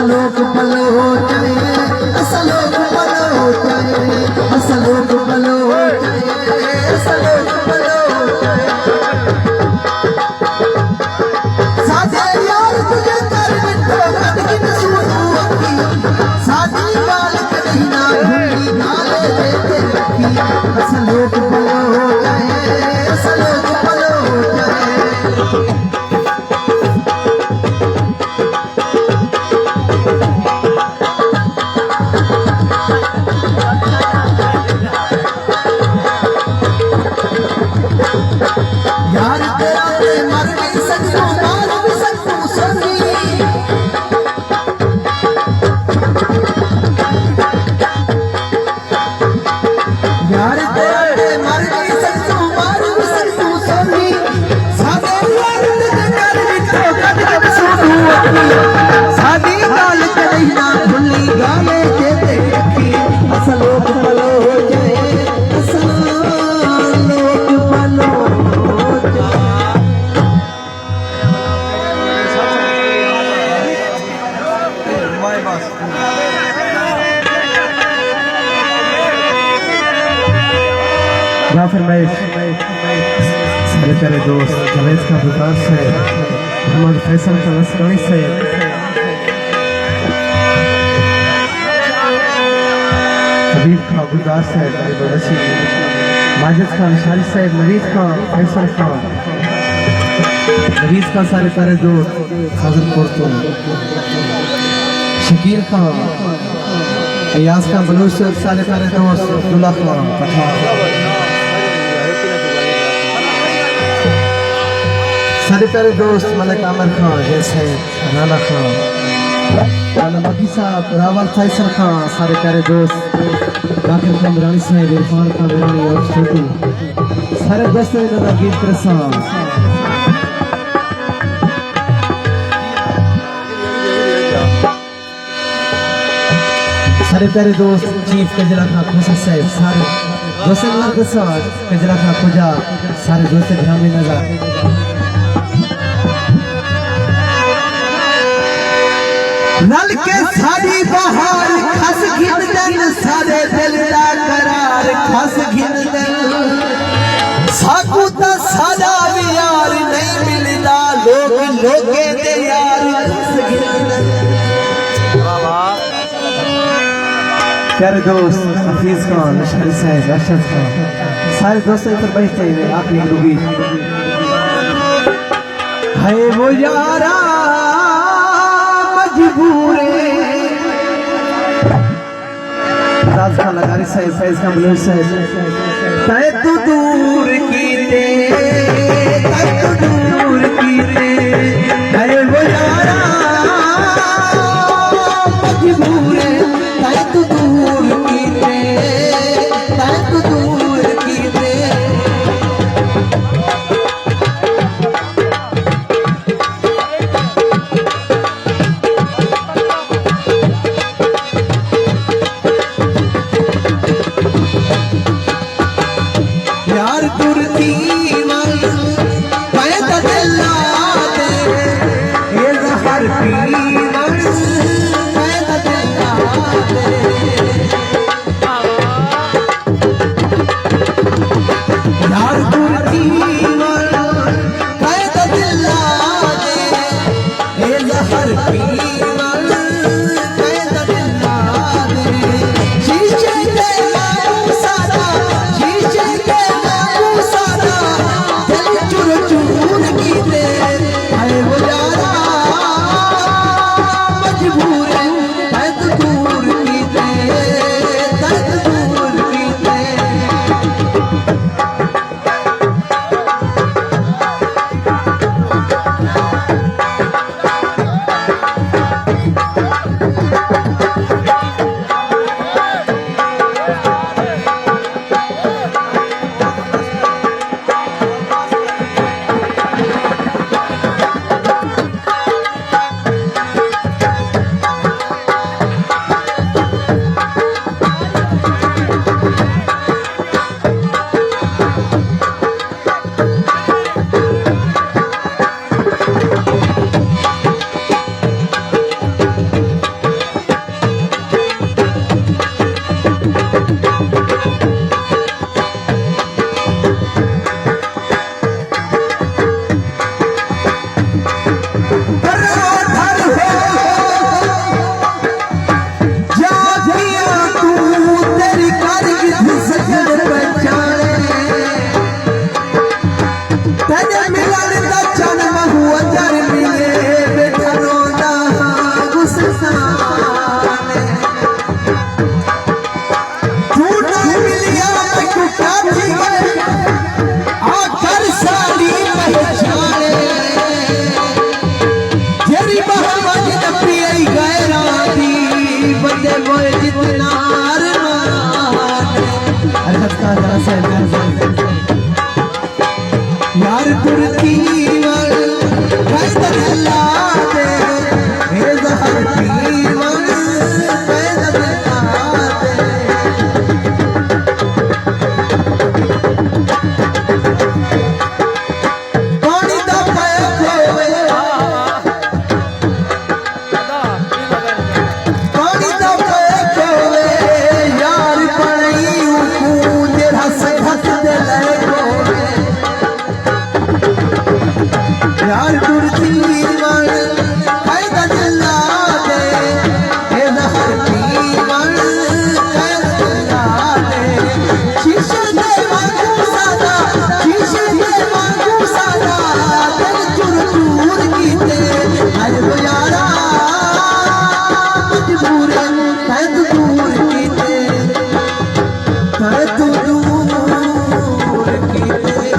असलोक पल हो जाए, असलोक पल हो जाए, असलोक पल हो जाए, असलोक पल हो जाए। साथे यार तुझे कर मिठो कदगिन सूनू अखी, सादी गाल कहीं ना भूली गाले देते रखी। असलोक पल हो जाए, असलोक पल हो जाए। यार तेरा ते मर नहीं सकूं, मार भी सकूं सोनी। यार तेरा ते मर नहीं सकूं, मार भी सकूं सोनी। सादे यार तुझे कर मिठो कदगिन सूनू अखी, सादी गाल कहीं ना भूली गाले देते रखी। असलोक पल हो जाए, असलोक पल हो जाए। या फिर मैं सारे प्यारे दोस्त जवेद का बुकार से मोहम्मद फैसल का लस्करी से हबीब का बुकार से बड़सी माजिद का अंसारी से नवीद का फैसल का नवीद का सारे प्यारे दोस्त खाजर कोर्तो शकीर का अयाज का बलूच से सारे प्यारे दोस्त अब्दुल्ला का पठान सारे प्यारे दोस्त मलिक आमिर खान जैसे राना खान राना मकी साहब रावल फैसल खान सारे प्यारे दोस्त बाकिर कामरानी साहब इरफान कामरानी और छोटू सारे दोस्तों का गीत प्रसाद सारे प्यारे दोस्त चीफ कजला खां खुशा साहब सारे दोस्तों के साथ कजला खां खुजा सारे दोस्त ध्यान में नजर नल के सारी बहार खस घिन दन सारे दिल दा करार खस घिन दन साकू ता सादा भी यार नहीं मिलदा लोग लोगे दे यार खस घिन दन। प्यारे दोस्त हफीज खान लश्करी साहब अरशद खान सारे दोस्तों पर बैठते हुए आखिरी लुगी है वो यारा राज खान लगारी साहब फैज खान बलूच साहब तय तू दूर कीते तय तू दूर कीते है वो यारा मजबूर तय तू दूर कीते तय तू दूर कीते। चरण दा जन्म हुआ जर मिले बेठनो दा गुस्साने झूठ मिलिया मैं क्या थी आखर साली पहचाने जेरी बहमद पियई गैरा दी बंदे मोए जितना यार तुरती वल कैद दिला दे हे जहर पीवल कैद दिला दे पानी दा पाया खोवे पानी दा पाया खोवे यार पड़ई कूंज हंस हंस दे ले खोवे यार तुरती वल कैद दिला दे हे जहर पीवल कैद दिला दे शीशे दे वांगू सादा शीशे दे वांगू सादा दिल चुर चूर कीते अज वो यारा मजबूर कैद दूर कीते कैद दूर कीते